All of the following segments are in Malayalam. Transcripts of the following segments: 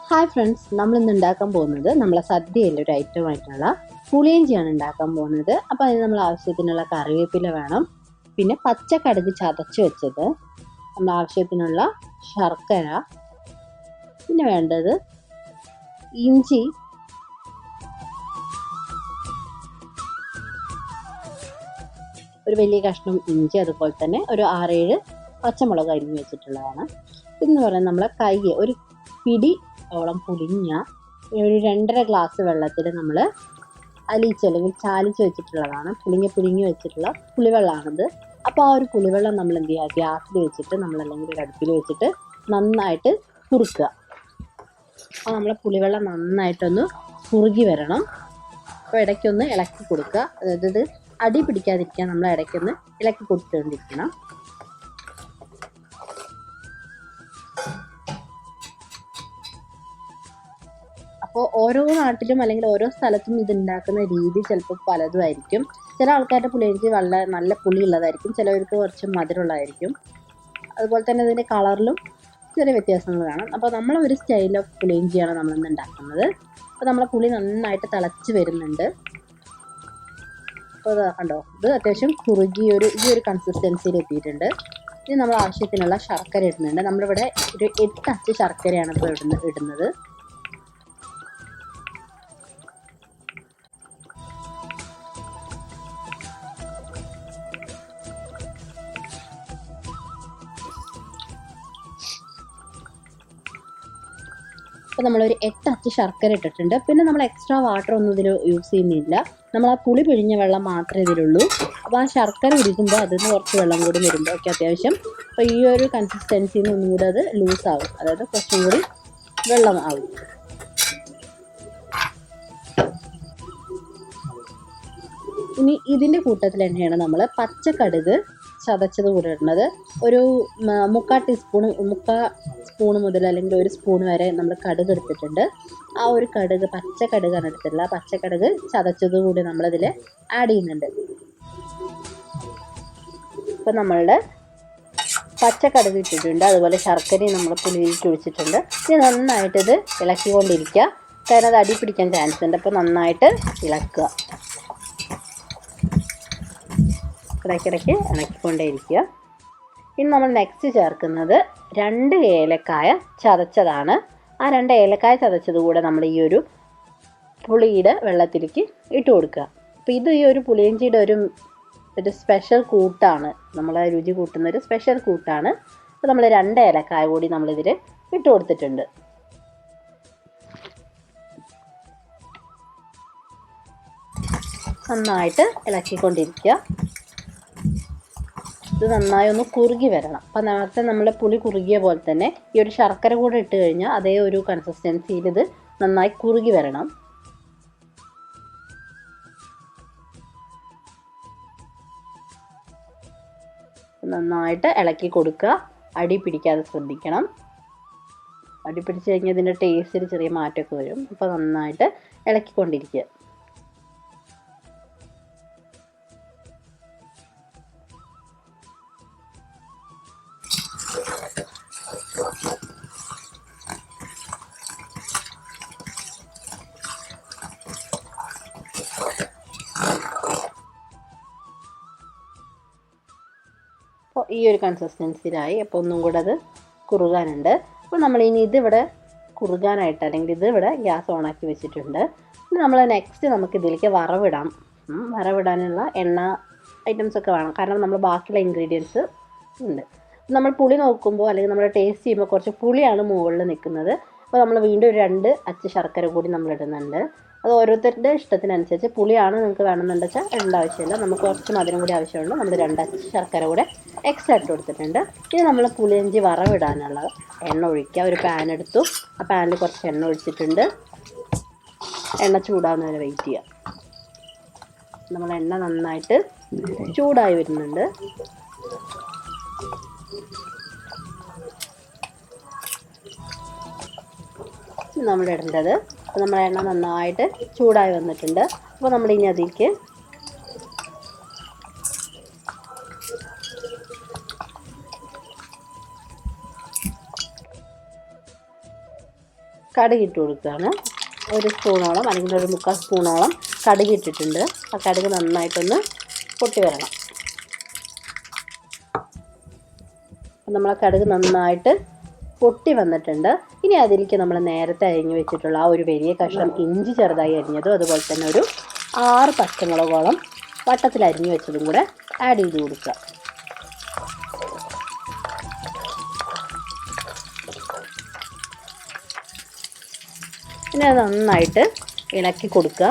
ഹായ് ഫ്രണ്ട്സ്, നമ്മളിന്ന് ഉണ്ടാക്കാൻ പോകുന്നത് നമ്മളെ സദ്യയിലെ ഒരു ഐറ്റമായിട്ടുള്ള പുളിയിഞ്ചിയാണ് ഉണ്ടാക്കാൻ പോകുന്നത്. അപ്പോൾ അതിന് നമ്മൾ ആവശ്യത്തിനുള്ള കറിവേപ്പില വേണം, പിന്നെ പച്ചക്കടുക് ചതച്ച് വെച്ചത്, നമ്മൾ ആവശ്യത്തിനുള്ള ശർക്കര, പിന്നെ വേണ്ടത് ഇഞ്ചി, ഒരു വലിയ കഷ്ണം ഇഞ്ചി, അതുപോലെ തന്നെ ഒരു 6-7 പച്ചമുളക് അരിഞ്ഞ് വെച്ചിട്ടുള്ളതാണ്. ഇതെന്ന് പറയുന്നത് നമ്മളെ ഒരു പിടി ഓളം പുളിങ്ങ ഒരു 2.5 ഗ്ലാസ് വെള്ളത്തിൽ നമ്മൾ അലിയിച്ച് അല്ലെങ്കിൽ ചാലിച്ച് വെച്ചിട്ടുള്ളതാണ്. പുളിങ്ങി വെച്ചിട്ടുള്ള പുളിവെള്ളമാണിത്. അപ്പോൾ ആ ഒരു പുളിവെള്ളം നമ്മൾ എന്ത് ചെയ്യുക, ഗ്യാസിൽ വെച്ചിട്ട് നമ്മളല്ലെങ്കിൽ ഒരു അടുപ്പിൽ വെച്ചിട്ട് നന്നായിട്ട് കുറുക്കുക. അപ്പോൾ നമ്മൾ പുളിവെള്ളം നന്നായിട്ടൊന്ന് കുറുകി വരണം. അപ്പോൾ ഇടയ്ക്കൊന്ന് ഇളക്കി കൊടുക്കുക. അതായത് ഇത് അടി പിടിക്കാതിരിക്കാൻ നമ്മൾ ഇടയ്ക്കൊന്ന് ഇളക്കി കൊടുത്തുകൊണ്ടിരിക്കണം. അപ്പോൾ ഓരോ നാട്ടിലും അല്ലെങ്കിൽ ഓരോ സ്ഥലത്തും ഇത് ഉണ്ടാക്കുന്ന രീതി ചിലപ്പോൾ പലതും ആയിരിക്കും. ചില ആൾക്കാരുടെ പുളിയിഞ്ചി നല്ല പുളി ഉള്ളതായിരിക്കും, ചിലവർക്ക് കുറച്ച് മധുരമുള്ളതായിരിക്കും. അതുപോലെ തന്നെ ഇതിൻ്റെ കളറിലും ചെറിയ വ്യത്യാസങ്ങൾ കാണാം. അപ്പോൾ നമ്മളൊരു സ്റ്റൈൽ ഓഫ് പുളിയിഞ്ചിയാണ് നമ്മളിന്ന് ഉണ്ടാക്കുന്നത്. അപ്പോൾ നമ്മളെ പുളി നന്നായിട്ട് തിളച്ച് വരുന്നുണ്ട്. അപ്പോൾ ഇത് കണ്ടോ, ഇത് അത്യാവശ്യം കുറുകി ഈ ഒരു കൺസിസ്റ്റൻസിയിൽ എത്തിയിട്ടുണ്ട്. ഇനി നമ്മൾ ആവശ്യത്തിനുള്ള ശർക്കര ഇടുന്നുണ്ട്. നമ്മളിവിടെ ഒരു 8 അച്ച് ശർക്കരയാണ് ഇപ്പോൾ ഇടുന്നത്. അപ്പോൾ നമ്മളൊരു 8 അച്ച് ശർക്കര ഇട്ടിട്ടുണ്ട്. പിന്നെ നമ്മൾ എക്സ്ട്രാ വാട്ടർ ഒന്നും ഇതിൽ യൂസ് ചെയ്യുന്നില്ല. നമ്മൾ ആ പുളി പിഴിഞ്ഞ വെള്ളം മാത്രമേ ഇതിലുള്ളൂ. അപ്പോൾ ആ ശർക്കര ഉരുകുമ്പോൾ അതിൽ നിന്ന് കുറച്ച് വെള്ളം കൂടി വരുമ്പോൾ ഒക്കെ അത്യാവശ്യം അപ്പോൾ ഈ ഒരു കൺസിസ്റ്റൻസിയിൽ നിന്ന് ഒന്നും കൂടെ അത് ലൂസാവും, അതായത് കുറച്ചും കൂടി വെള്ളമാവും. ഇനി ഇതിൻ്റെ കൂട്ടത്തിൽ തന്നെയാണ് നമ്മൾ പച്ചക്കടുക് ചതച്ചത് കൂടെ ഇടുന്നത്. ഒരു 3/4 സ്പൂൺ മുതൽ അല്ലെങ്കിൽ 1 സ്പൂൺ വരെ നമ്മൾ കടുക് എടുത്തിട്ടുണ്ട്. ആ ഒരു പച്ചക്കടുകാണ് എടുത്തിട്ടുള്ളത്. പച്ചക്കടുക് ചതച്ചത് കൂടി നമ്മളിതിൽ ആഡ് ചെയ്യുന്നുണ്ട്. ഇപ്പം നമ്മളുടെ പച്ചക്കടുക് ഇട്ടിട്ടുണ്ട്, അതുപോലെ ശർക്കരയും നമ്മൾ പുളിയിലേക്ക് ഒഴിച്ചിട്ടുണ്ട്. ഇനി നന്നായിട്ട് ഇത് ഇളക്കിക്കൊണ്ടിരിക്കുക, കാരണം അത് അടി പിടിക്കാൻ ചാൻസ് ഉണ്ട്. അപ്പോൾ നന്നായിട്ട് ഇളക്കുക, ഇടയ്ക്കിടയ്ക്ക് ഇളക്കിക്കൊണ്ടേയിരിക്കുക. ഇനി നമ്മൾ നെക്സ്റ്റ് ചേർക്കുന്നത് 2 ഏലക്കായ ചതച്ചതാണ്. ആ 2 ഏലക്കായ ചതച്ചത് കൂടെ നമ്മൾ ഈ ഒരു പുളിയുടെ വെള്ളത്തിലേക്ക് ഇട്ട് കൊടുക്കുക. അപ്പോൾ ഇത് ഈ ഒരു പുളിയിഞ്ചിയുടെ ഒരു സ്പെഷ്യൽ കൂട്ടാണ്, നമ്മളെ രുചി കൂട്ടുന്ന ഒരു സ്പെഷ്യൽ കൂട്ടാണ്. അപ്പോൾ നമ്മൾ 2 ഏലക്കായ കൂടി നമ്മളിതിൽ ഇട്ട് കൊടുത്തിട്ടുണ്ട്. നന്നായിട്ട് ഇളക്കിക്കൊണ്ടിരിക്കുക. ഇത് നന്നായി ഒന്ന് കുറുകി വരണം. അപ്പം നേരത്തെ നമ്മൾ പുളി കുറുകിയ പോലെ തന്നെ ഈ ഒരു ശർക്കര കൂടെ ഇട്ട് കഴിഞ്ഞാൽ അതേ ഒരു കൺസിസ്റ്റൻസിയിൽ ഇത് നന്നായി കുറുകി വരണം. നന്നായിട്ട് ഇളക്കി കൊടുക്കുക, അടി പിടിക്കാതെ ശ്രദ്ധിക്കണം. അടി പിടിച്ച് കഴിഞ്ഞാൽ ഇതിൻ്റെ ടേസ്റ്റിൽ ചെറിയ മാറ്റമൊക്കെ വരും. അപ്പോൾ നന്നായിട്ട് ഇളക്കിക്കൊണ്ടിരിക്കുക. അപ്പോൾ ഈ ഒരു കൺസിസ്റ്റൻസിയിലായി. അപ്പോൾ ഒന്നും കൂടെ അത് കുറുകാനുണ്ട്. അപ്പോൾ നമ്മളിനി ഇതിവിടെ കുറുകാനായിട്ട് അല്ലെങ്കിൽ ഇതിവിടെ ഗ്യാസ് ഓണാക്കി വെച്ചിട്ടുണ്ട്. ഇനി നമ്മൾ നെക്സ്റ്റ് നമുക്കിതിലേക്ക് വറവിടാനുള്ള എണ്ണ ഐറ്റംസൊക്കെ വേണം, കാരണം നമ്മൾ ബാക്കിയുള്ള ഇൻഗ്രീഡിയൻസ് ഉണ്ട്. നമ്മൾ പുളി നോക്കുമ്പോൾ അല്ലെങ്കിൽ നമ്മൾ ടേസ്റ്റ് ചെയ്യുമ്പോൾ കുറച്ച് പുളിയാണ് മുകളിൽ നിൽക്കുന്നത്. അപ്പോൾ നമ്മൾ വീണ്ടും ഒരു 2 അച്ച് ശർക്കര കൂടി നമ്മൾ ഇടുന്നുണ്ട്. അത് ഓരോരുത്തരുടെ ഇഷ്ടത്തിനനുസരിച്ച്, പുളിയാണ് നിങ്ങൾക്ക് വേണമെന്നുണ്ടെന്ന് വെച്ചാൽ ഇടേണ്ട ആവശ്യമില്ല. നമുക്ക് കുറച്ച് മധുരം കൂടി ആവശ്യമുണ്ട്. നമ്മൾ 2 അച്ച് ശർക്കര കൂടെ എക്സ്ട്രാ ഇട്ട് കൊടുത്തിട്ടുണ്ട്. ഇനി നമ്മൾ പുളിയിഞ്ചി വറവിടാനുള്ള എണ്ണ ഒഴിക്കുക. ഒരു പാൻ എടുത്തു, ആ പാനിൽ കുറച്ച് എണ്ണ ഒഴിച്ചിട്ടുണ്ട്. എണ്ണ ചൂടാവുന്നവരെ വെയിറ്റ് ചെയ്യുക. നമ്മൾ എണ്ണ നന്നായിട്ട് ചൂടായി വരുന്നുണ്ട്. നമ്മൾ ഇടേണ്ടത്, അപ്പോൾ നമ്മുടെ എണ്ണ നന്നായിട്ട് ചൂടായി വന്നിട്ടുണ്ട്. അപ്പോൾ നമ്മളിനി അതിലേക്ക് കടുക് ഇട്ട് കൊടുക്കുകയാണ്. 1 സ്പൂണോളം അല്ലെങ്കിൽ 1/4 സ്പൂണോളം കടുക് ഇട്ടിട്ടുണ്ട്. ആ കടുക് നന്നായിട്ടൊന്ന് പൊട്ടി വരണം. നമ്മൾ ആ കടുക് നന്നായിട്ട് പൊട്ടി വന്നിട്ടുണ്ട്. ഇനി അതിലേക്ക് നമ്മൾ നേരത്തെ അരിഞ്ഞു വെച്ചിട്ടുള്ള ആ ഒരു വലിയ കഷ്ണം ഇഞ്ചി ചെറുതായി അരിഞ്ഞതും അതുപോലെ തന്നെ ഒരു 6 പച്ചമുളകോളം വട്ടത്തിൽ അരിഞ്ഞു വെച്ചതും കൂടെ ആഡ് ചെയ്ത് കൊടുക്കുക. പിന്നെ അത് നന്നായിട്ട് ഇളക്കി കൊടുക്കുക.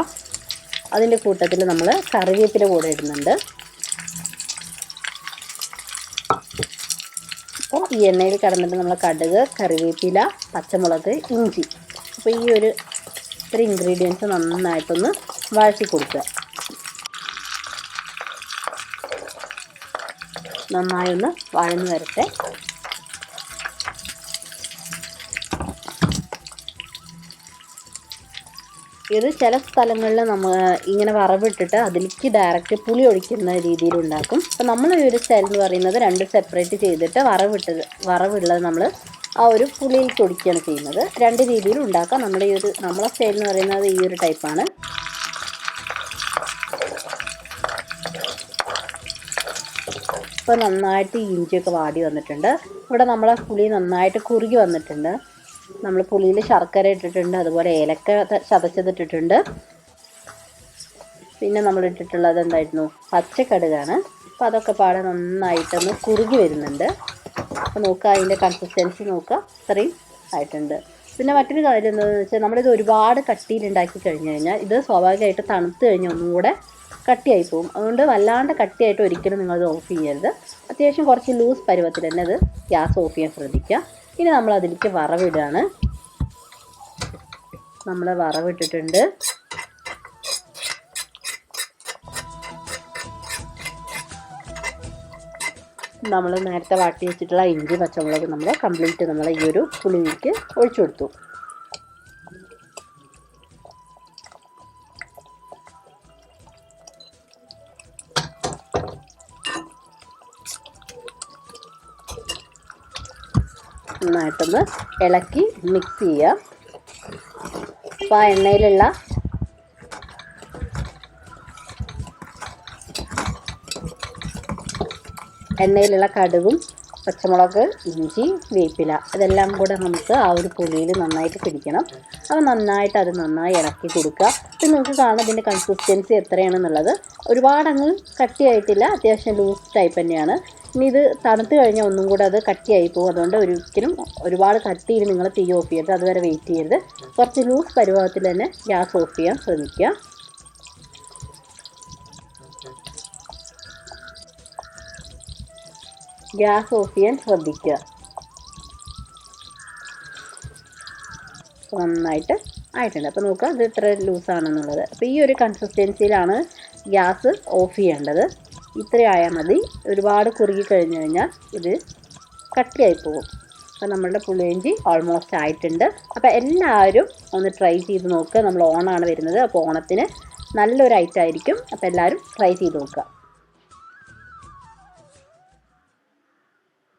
അതിൻ്റെ കൂട്ടത്തിൽ നമ്മൾ കറിവേപ്പില കൂടെ ഇടുന്നുണ്ട്. അപ്പോൾ ഈ എണ്ണയിൽ കടന്നിട്ട് നമ്മൾ കടുക്, കറിവേപ്പില, പച്ചമുളക്, ഇഞ്ചി, അപ്പോൾ ഈ ഒരു ഇൻഗ്രീഡിയൻസ് നന്നായിട്ടൊന്ന് വഴറ്റി കൊടുക്കുക. നന്നായി ഒന്ന് വഴന്ന് വരട്ടെ. ഇത് ചില സ്ഥലങ്ങളിൽ നമ്മൾ ഇങ്ങനെ വറവിട്ടിട്ട് അതിലേക്ക് ഡയറക്റ്റ് പുളി ഒഴിക്കുന്ന രീതിയിലുണ്ടാക്കും. അപ്പോൾ നമ്മൾ ഈ ഒരു സ്റ്റൈൽ എന്ന് പറയുന്നത് 2 സെപ്പറേറ്റ് ചെയ്തിട്ട് വറവുള്ളത് നമ്മൾ ആ ഒരു പുളിയിലേക്ക് ഒഴിക്കുകയാണ് ചെയ്യുന്നത്. 2 രീതിയിലും ഉണ്ടാക്കാം. നമ്മളെ സ്റ്റൈൽ എന്ന് പറയുന്നത് ഈ ഒരു ടൈപ്പാണ്. ഇപ്പോൾ നന്നായിട്ട് ഇഞ്ചിയൊക്കെ വാടി വന്നിട്ടുണ്ട്. ഇവിടെ നമ്മളെ പുളി നന്നായിട്ട് കുറുകി വന്നിട്ടുണ്ട്. നമ്മൾ പുളിയിൽ ശർക്കര ഇട്ടിട്ടുണ്ട്, അതുപോലെ ഏലക്ക ചതച്ചതിട്ടിട്ടുണ്ട്. പിന്നെ നമ്മൾ ഇട്ടിട്ടുള്ളത് എന്തായിരുന്നു, പച്ചക്കടുകാണ്. അപ്പോൾ അതൊക്കെ പാടെ നന്നായിട്ടൊന്ന് കുറുകി വരുന്നുണ്ട്. അപ്പോൾ നോക്കുക, അതിൻ്റെ കൺസിസ്റ്റൻസി നോക്കുക, ഇത്രയും ആയിട്ടുണ്ട്. പിന്നെ മറ്റൊരു കാര്യം എന്താണെന്ന് വെച്ചാൽ നമ്മളിത് ഒരുപാട് കട്ടിയിലുണ്ടാക്കി കഴിഞ്ഞ് കഴിഞ്ഞാൽ ഇത് സ്വാഭാവികമായിട്ട് തണുത്ത് കഴിഞ്ഞാൽ ഒന്നും കൂടെ കട്ടിയായി പോകും. അതുകൊണ്ട് വല്ലാണ്ട് കട്ടിയായിട്ട് ഒരിക്കലും നിങ്ങളത് ഓഫ് ചെയ്യരുത്. അത്യാവശ്യം കുറച്ച് ലൂസ് പരുവത്തിൽ തന്നെ അത് ഗ്യാസ് ഓഫ് ചെയ്യാൻ ശ്രദ്ധിക്കുക. ഇനി നമ്മൾ അതിലേക്ക് വറവിടുകയാണ്. നമ്മൾ വറവിട്ടിട്ടുണ്ട്. നമ്മൾ നേരത്തെ വാട്ടി വെച്ചിട്ടുള്ള ഇഞ്ചി പച്ചമുളക് നമ്മൾ കംപ്ലീറ്റ് നമ്മൾ ഈ ഒരു പുളിയിലേക്ക് ഒഴിച്ചു കൊടുത്തു. നന്നായിട്ടൊന്ന് ഇളക്കി മിക്സ് ചെയ്യുക. അപ്പോൾ ആ എണ്ണയിലുള്ള കടുകും പച്ചമുളക്, ഇഞ്ചി, വേപ്പില ഇതെല്ലാം കൂടെ നമുക്ക് ആ ഒരു പുളിയിൽ നന്നായിട്ട് പിടിക്കണം. അപ്പോൾ നന്നായിട്ട് അത് നന്നായി ഇളക്കി കൊടുക്കുക. പിന്നെ നിങ്ങൾക്ക് കാണാം ഇതിൻ്റെ കൺസിസ്റ്റൻസി എത്രയാണെന്നുള്ളത്. ഒരുപാടങ്ങ് കട്ടിയായിട്ടില്ല, അത്യാവശ്യം ലൂസ് ടൈപ്പ് തന്നെയാണ്. ഇനി ഇത് തണുത്ത് കഴിഞ്ഞാൽ ഒന്നും കൂടെ അത് കട്ടിയായി പോകും. അതുകൊണ്ട് ഒരിക്കലും ഒരുപാട് കട്ടിയിൽ നിങ്ങൾ തീ ഓഫ് ചെയ്യരുത്, അതുവരെ വെയിറ്റ് ചെയ്യരുത്. കുറച്ച് ലൂസ് പരുവത്തിൽ തന്നെ ഗ്യാസ് ഓഫ് ചെയ്യാൻ ശ്രമിക്കുക. ഗ്യാസ് ഓഫ് ചെയ്യാൻ ശ്രദ്ധിക്കുക. നന്നായിട്ട് ആയിട്ടുണ്ട്. അപ്പോൾ നോക്കുക ഇത് ഇത്ര ലൂസാണെന്നുള്ളത്. അപ്പോൾ ഈ ഒരു കൺസിസ്റ്റൻസിയിലാണ് ഗ്യാസ് ഓഫ് ചെയ്യേണ്ടത്. ഇത്രയായാൽ മതി. ഒരുപാട് കുറുകി കഴിഞ്ഞ് കഴിഞ്ഞാൽ ഇത് കട്ടിയായി പോകും. അപ്പോൾ നമ്മളുടെ പുളിയിഞ്ചി ഓൾമോസ്റ്റ് ആയിട്ടുണ്ട്. അപ്പോൾ എല്ലാവരും ഒന്ന് ട്രൈ ചെയ്ത് നോക്കുക. നമ്മൾ ഓണാണ് വരുന്നത്, അപ്പോൾ ഓണത്തിന് നല്ലൊരു ഐറ്റം ആയിരിക്കും. അപ്പോൾ എല്ലാവരും ട്രൈ ചെയ്ത് നോക്കുക.